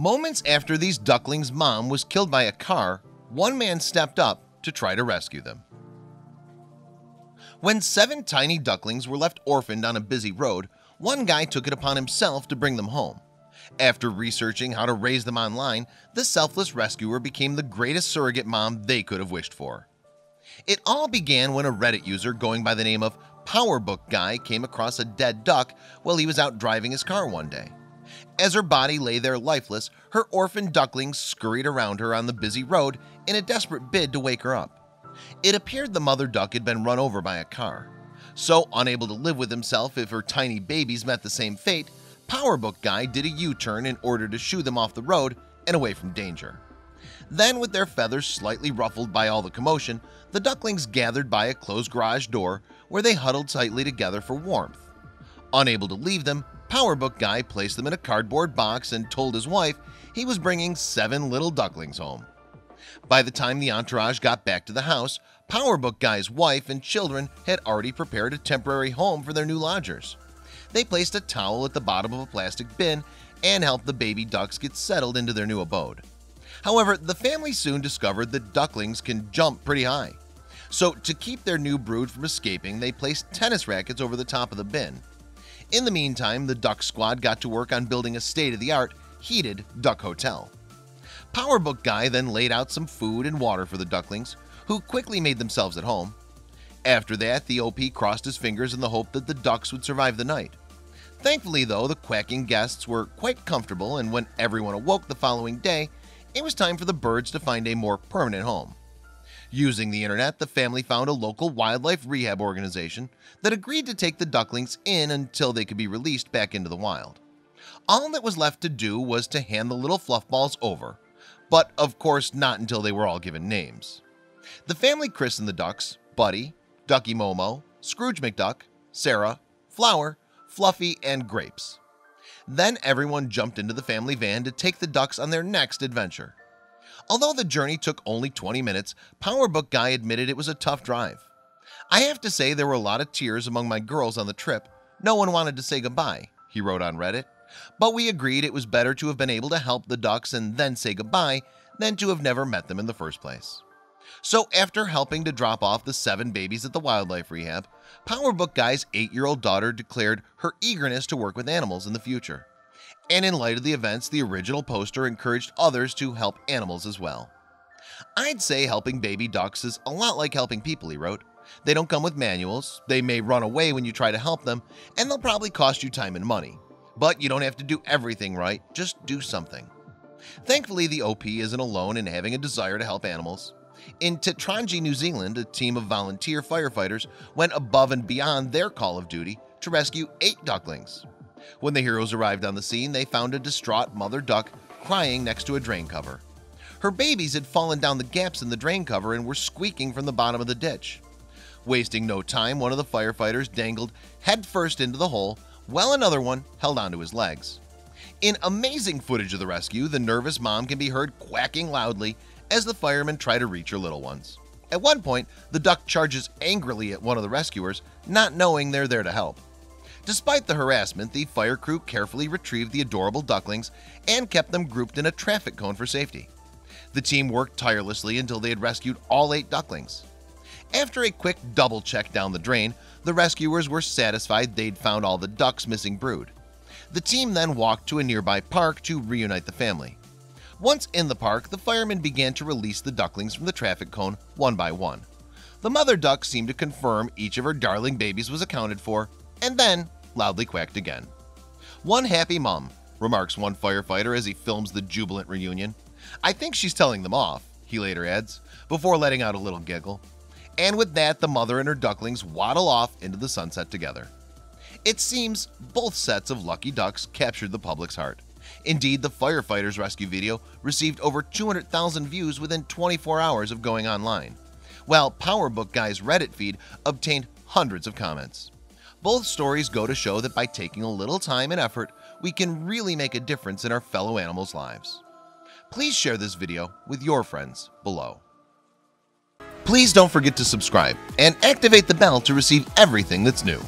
Moments after these ducklings' mom was killed by a car, one man stepped up to try to rescue them. When 7 tiny ducklings were left orphaned on a busy road, one guy took it upon himself to bring them home. After researching how to raise them online, the selfless rescuer became the greatest surrogate mom they could have wished for. It all began when a Reddit user going by the name of Powerbookguy came across a dead duck while he was out driving his car one day. As her body lay there lifeless, her orphaned ducklings scurried around her on the busy road in a desperate bid to wake her up. It appeared the mother duck had been run over by a car. So, unable to live with himself if her tiny babies met the same fate, Powerbookguy did a U-turn in order to shoo them off the road and away from danger. Then, with their feathers slightly ruffled by all the commotion, the ducklings gathered by a closed garage door where they huddled tightly together for warmth. Unable to leave them, Powerbookguy placed them in a cardboard box and told his wife he was bringing 7 little ducklings home. By the time the entourage got back to the house, Powerbookguy's wife and children had already prepared a temporary home for their new lodgers. They placed a towel at the bottom of a plastic bin and helped the baby ducks get settled into their new abode. However, the family soon discovered that ducklings can jump pretty high. So, to keep their new brood from escaping, they placed tennis rackets over the top of the bin. In the meantime, the duck squad got to work on building a state-of-the-art, heated duck hotel. Powerbookguy then laid out some food and water for the ducklings, who quickly made themselves at home. After that, the OP crossed his fingers in the hope that the ducks would survive the night. Thankfully, though, the quacking guests were quite comfortable, and when everyone awoke the following day, it was time for the birds to find a more permanent home. Using the internet, the family found a local wildlife rehab organization that agreed to take the ducklings in until they could be released back into the wild. All that was left to do was to hand the little fluff balls over, but of course not until they were all given names. The family christened the ducks Buddy, Ducky Momo, Scrooge McDuck, Sarah, Flower, Fluffy, and Grapes. Then everyone jumped into the family van to take the ducks on their next adventure. Although the journey took only 20 minutes, Powerbookguy admitted it was a tough drive. "I have to say there were a lot of tears among my girls on the trip. No one wanted to say goodbye," he wrote on Reddit. "But we agreed it was better to have been able to help the ducks and then say goodbye than to have never met them in the first place." So after helping to drop off the 7 babies at the wildlife rehab, Powerbookguy's 8-year-old daughter declared her eagerness to work with animals in the future. And in light of the events, the original poster encouraged others to help animals as well. "I'd say helping baby ducks is a lot like helping people," he wrote. "They don't come with manuals, they may run away when you try to help them, and they'll probably cost you time and money. But you don't have to do everything right, just do something." Thankfully, the OP isn't alone in having a desire to help animals. In Tetrangi, New Zealand, a team of volunteer firefighters went above and beyond their call of duty to rescue 8 ducklings. When the heroes arrived on the scene, they found a distraught mother duck crying next to a drain cover. Her babies had fallen down the gaps in the drain cover and were squeaking from the bottom of the ditch. Wasting no time, one of the firefighters dangled headfirst into the hole, while another one held onto his legs. In amazing footage of the rescue, the nervous mom can be heard quacking loudly as the firemen try to reach her little ones. At one point, the duck charges angrily at one of the rescuers, not knowing they're there to help. Despite the harassment, the fire crew carefully retrieved the adorable ducklings and kept them grouped in a traffic cone for safety. The team worked tirelessly until they had rescued all 8 ducklings. After a quick double check down the drain, the rescuers were satisfied they'd found all the ducks' missing brood. The team then walked to a nearby park to reunite the family. Once in the park, the firemen began to release the ducklings from the traffic cone one by one. The mother duck seemed to confirm each of her darling babies was accounted for, and then loudly quacked again. "One happy mom," remarks one firefighter as he films the jubilant reunion. "I think she's telling them off," he later adds, before letting out a little giggle. And with that, the mother and her ducklings waddle off into the sunset together. It seems both sets of lucky ducks captured the public's heart. Indeed, the firefighters' rescue video received over 200,000 views within 24 hours of going online, while Powerbookguy's Reddit feed obtained hundreds of comments. Both stories go to show that by taking a little time and effort, we can really make a difference in our fellow animals' lives. Please share this video with your friends below. Please don't forget to subscribe and activate the bell to receive everything that's new.